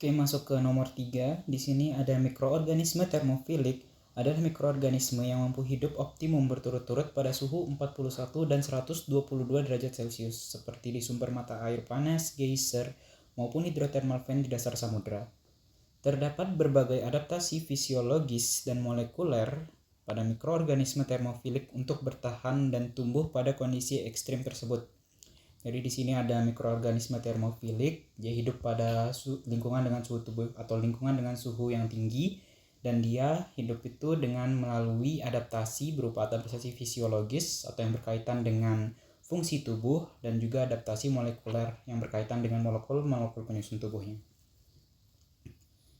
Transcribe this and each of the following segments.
Oke, masuk ke nomor 3. Di sini ada mikroorganisme termofilik. Adalah mikroorganisme yang mampu hidup optimum berturut-turut pada suhu 41 dan 122 derajat Celcius, seperti di sumber mata air panas, geyser, maupun hidrotermal vent di dasar samudra. Terdapat berbagai adaptasi fisiologis dan molekuler pada mikroorganisme termofilik untuk bertahan dan tumbuh pada kondisi ekstrim tersebut. Jadi di sini ada mikroorganisme termofilik, dia hidup pada lingkungan dengan suhu tubuh atau lingkungan dengan suhu yang tinggi, dan dia hidup itu dengan melalui adaptasi berupa adaptasi fisiologis atau yang berkaitan dengan fungsi tubuh, dan juga adaptasi molekuler yang berkaitan dengan molekul-molekul penyusun tubuhnya.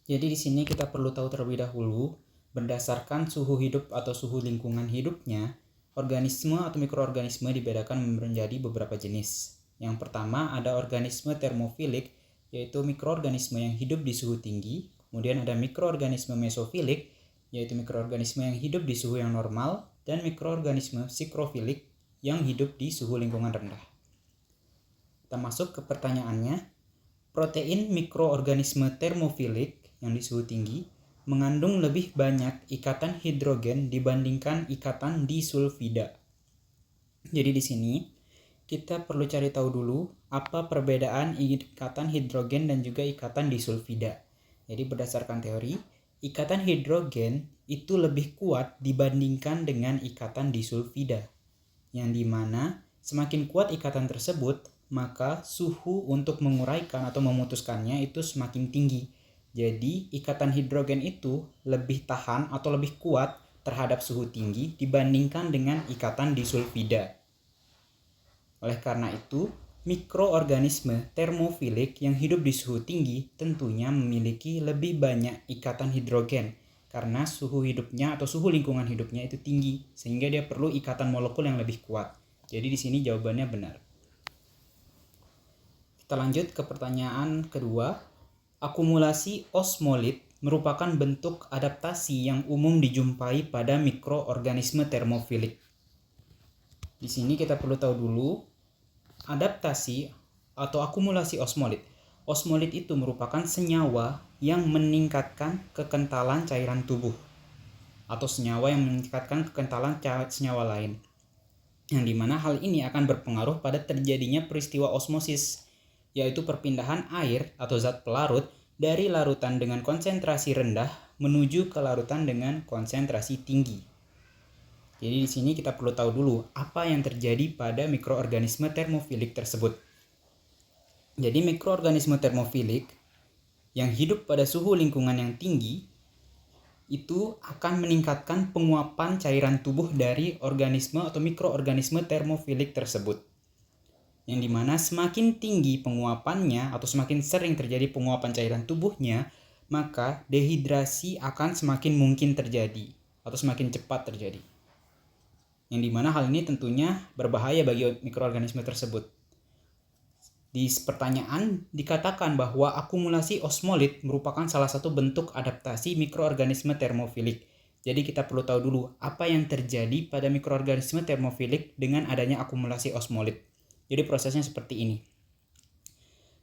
Jadi di sini kita perlu tahu terlebih dahulu, berdasarkan suhu hidup atau suhu lingkungan hidupnya, organisme atau mikroorganisme dibedakan menjadi beberapa jenis. Yang pertama ada organisme termofilik, yaitu mikroorganisme yang hidup di suhu tinggi. Kemudian ada mikroorganisme mesofilik, yaitu mikroorganisme yang hidup di suhu yang normal. Dan mikroorganisme psikrofilik yang hidup di suhu lingkungan rendah. Kita masuk ke pertanyaannya. Protein mikroorganisme termofilik yang di suhu tinggi mengandung lebih banyak ikatan hidrogen dibandingkan ikatan disulfida. Jadi di sini kita perlu cari tahu dulu apa perbedaan ikatan hidrogen dan juga ikatan disulfida. Jadi berdasarkan teori, ikatan hidrogen itu lebih kuat dibandingkan dengan ikatan disulfida. Yang dimana semakin kuat ikatan tersebut, maka suhu untuk menguraikan atau memutuskannya itu semakin tinggi. Jadi ikatan hidrogen itu lebih tahan atau lebih kuat terhadap suhu tinggi dibandingkan dengan ikatan disulfida. Oleh karena itu, mikroorganisme termofilik yang hidup di suhu tinggi tentunya memiliki lebih banyak ikatan hidrogen karena suhu hidupnya atau suhu lingkungan hidupnya itu tinggi, sehingga dia perlu ikatan molekul yang lebih kuat. Jadi di sini jawabannya benar. Kita lanjut ke pertanyaan kedua. Akumulasi osmolit merupakan bentuk adaptasi yang umum dijumpai pada mikroorganisme termofilik. Di sini kita perlu tahu dulu adaptasi atau akumulasi osmolit. Osmolit itu merupakan senyawa yang meningkatkan kekentalan cairan tubuh atau senyawa yang meningkatkan kekentalan senyawa lain. Yang dimana hal ini akan berpengaruh pada terjadinya peristiwa osmosis, yaitu perpindahan air atau zat pelarut dari larutan dengan konsentrasi rendah menuju ke larutan dengan konsentrasi tinggi. Jadi di sini kita perlu tahu dulu apa yang terjadi pada mikroorganisme termofilik tersebut. Jadi mikroorganisme termofilik yang hidup pada suhu lingkungan yang tinggi itu akan meningkatkan penguapan cairan tubuh dari organisme atau mikroorganisme termofilik tersebut. Yang dimana semakin tinggi penguapannya atau semakin sering terjadi penguapan cairan tubuhnya, maka dehidrasi akan semakin mungkin terjadi atau semakin cepat terjadi. Yang dimana hal ini tentunya berbahaya bagi mikroorganisme tersebut. Di pertanyaan dikatakan bahwa akumulasi osmolit merupakan salah satu bentuk adaptasi mikroorganisme termofilik. Jadi kita perlu tahu dulu apa yang terjadi pada mikroorganisme termofilik dengan adanya akumulasi osmolit. Jadi prosesnya seperti ini.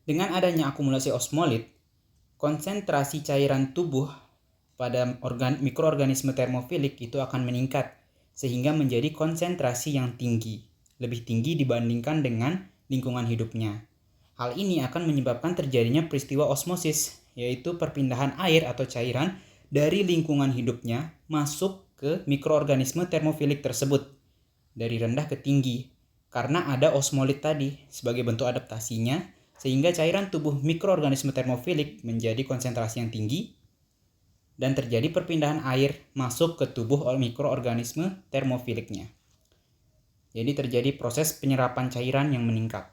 Dengan adanya akumulasi osmolit, konsentrasi cairan tubuh pada mikroorganisme termofilik itu akan meningkat sehingga menjadi konsentrasi yang tinggi, lebih tinggi dibandingkan dengan lingkungan hidupnya. Hal ini akan menyebabkan terjadinya peristiwa osmosis, yaitu perpindahan air atau cairan dari lingkungan hidupnya masuk ke mikroorganisme termofilik tersebut dari rendah ke tinggi. Karena ada osmolit tadi sebagai bentuk adaptasinya, sehingga cairan tubuh mikroorganisme termofilik menjadi konsentrasi yang tinggi dan terjadi perpindahan air masuk ke tubuh mikroorganisme termofiliknya. Jadi terjadi proses penyerapan cairan yang meningkat.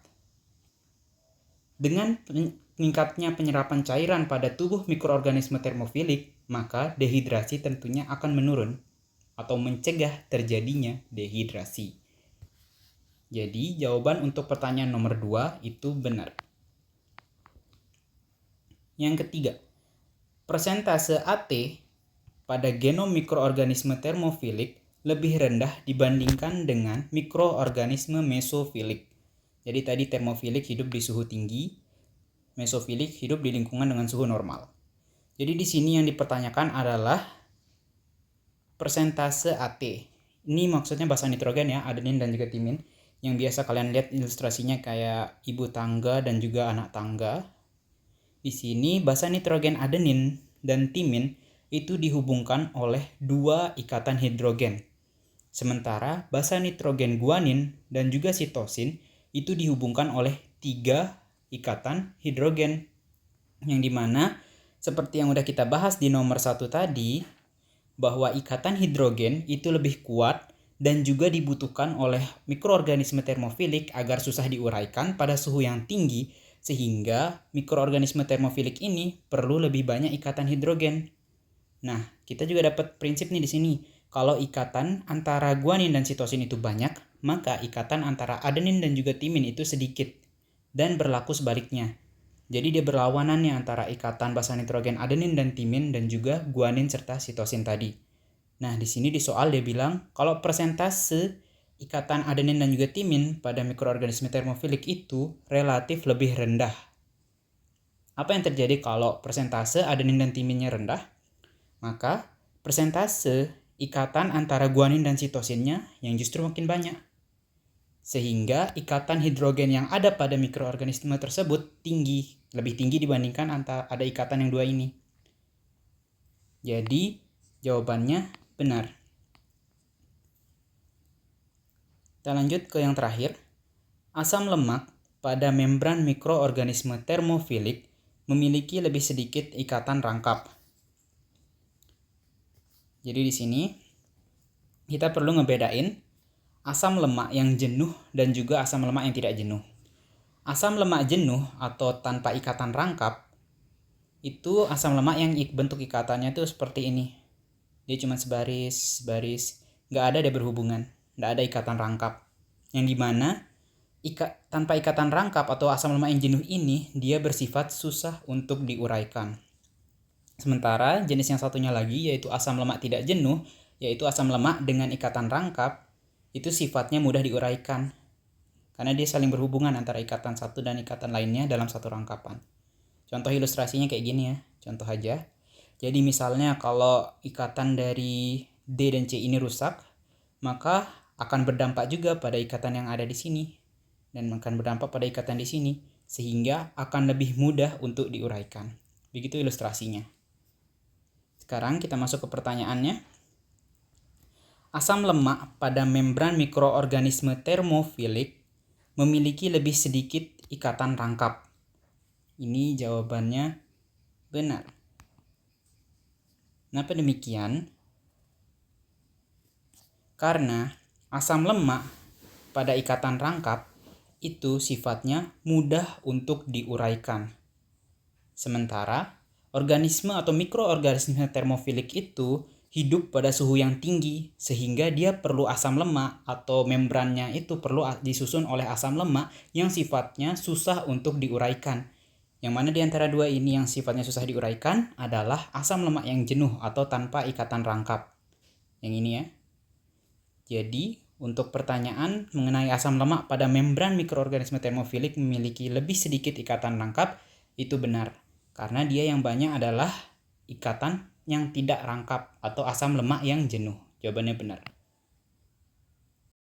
Dengan meningkatnya penyerapan cairan pada tubuh mikroorganisme termofilik, maka dehidrasi tentunya akan menurun atau mencegah terjadinya dehidrasi. Jadi jawaban untuk pertanyaan nomor 2 itu benar. Yang ketiga, persentase AT pada genom mikroorganisme termofilik lebih rendah dibandingkan dengan mikroorganisme mesofilik. Jadi tadi termofilik hidup di suhu tinggi, mesofilik hidup di lingkungan dengan suhu normal. Jadi di sini yang dipertanyakan adalah persentase AT. Ini maksudnya basa nitrogen ya, adenin dan juga timin. Yang biasa kalian lihat ilustrasinya kayak ibu tangga dan juga anak tangga. Di sini basa nitrogen adenin dan timin itu dihubungkan oleh 2 ikatan hidrogen. Sementara basa nitrogen guanin dan juga sitosin itu dihubungkan oleh 3 ikatan hidrogen. Yang dimana seperti yang udah kita bahas di nomor 1 tadi, bahwa ikatan hidrogen itu lebih kuat dan juga dibutuhkan oleh mikroorganisme termofilik agar susah diuraikan pada suhu yang tinggi, sehingga mikroorganisme termofilik ini perlu lebih banyak ikatan hidrogen. Nah, kita juga dapat prinsip nih di sini. Kalau ikatan antara guanin dan sitosin itu banyak, maka ikatan antara adenin dan juga timin itu sedikit. Dan berlaku sebaliknya. Jadi dia berlawanan nih antara ikatan basa nitrogen adenin dan timin dan juga guanin serta sitosin tadi. Nah, di sini di soal dia bilang kalau persentase ikatan adenin dan juga timin pada mikroorganisme termofilik itu relatif lebih rendah. Apa yang terjadi kalau persentase adenin dan timinnya rendah? Maka persentase ikatan antara guanin dan sitosinnya yang justru makin banyak. Sehingga ikatan hidrogen yang ada pada mikroorganisme tersebut tinggi, lebih tinggi dibandingkan antara ada ikatan yang 2 ini. Jadi jawabannya benar. Kita lanjut ke yang terakhir. Asam lemak pada membran mikroorganisme termofilik memiliki lebih sedikit ikatan rangkap. Jadi di sini kita perlu ngebedain asam lemak yang jenuh dan juga asam lemak yang tidak jenuh. Asam lemak jenuh atau tanpa ikatan rangkap itu asam lemak yang bentuk ikatannya itu seperti ini. Dia cuma sebaris, nggak ada dia berhubungan, nggak ada ikatan rangkap. Yang dimana tanpa ikatan rangkap atau asam lemak yang jenuh ini dia bersifat susah untuk diuraikan. Sementara jenis yang satunya lagi yaitu asam lemak tidak jenuh, yaitu asam lemak dengan ikatan rangkap, itu sifatnya mudah diuraikan. Karena dia saling berhubungan antara ikatan satu dan ikatan lainnya dalam satu rangkapan. Contoh ilustrasinya kayak gini ya, contoh aja. Jadi misalnya kalau ikatan dari D dan C ini rusak, maka akan berdampak juga pada ikatan yang ada di sini. Dan akan berdampak pada ikatan di sini, sehingga akan lebih mudah untuk diuraikan. Begitu ilustrasinya. Sekarang kita masuk ke pertanyaannya. Asam lemak pada membran mikroorganisme termofilik memiliki lebih sedikit ikatan rangkap. Ini jawabannya benar. Kenapa demikian? Karena asam lemak pada ikatan rangkap itu sifatnya mudah untuk diuraikan. Sementara organisme atau mikroorganisme termofilik itu hidup pada suhu yang tinggi sehingga dia perlu asam lemak atau membrannya itu perlu disusun oleh asam lemak yang sifatnya susah untuk diuraikan. Yang mana di antara 2 ini yang sifatnya susah diuraikan adalah asam lemak yang jenuh atau tanpa ikatan rangkap. Yang ini ya. Jadi, untuk pertanyaan mengenai asam lemak pada membran mikroorganisme termofilik memiliki lebih sedikit ikatan rangkap, itu benar. Karena dia yang banyak adalah ikatan yang tidak rangkap atau asam lemak yang jenuh. Jawabannya benar.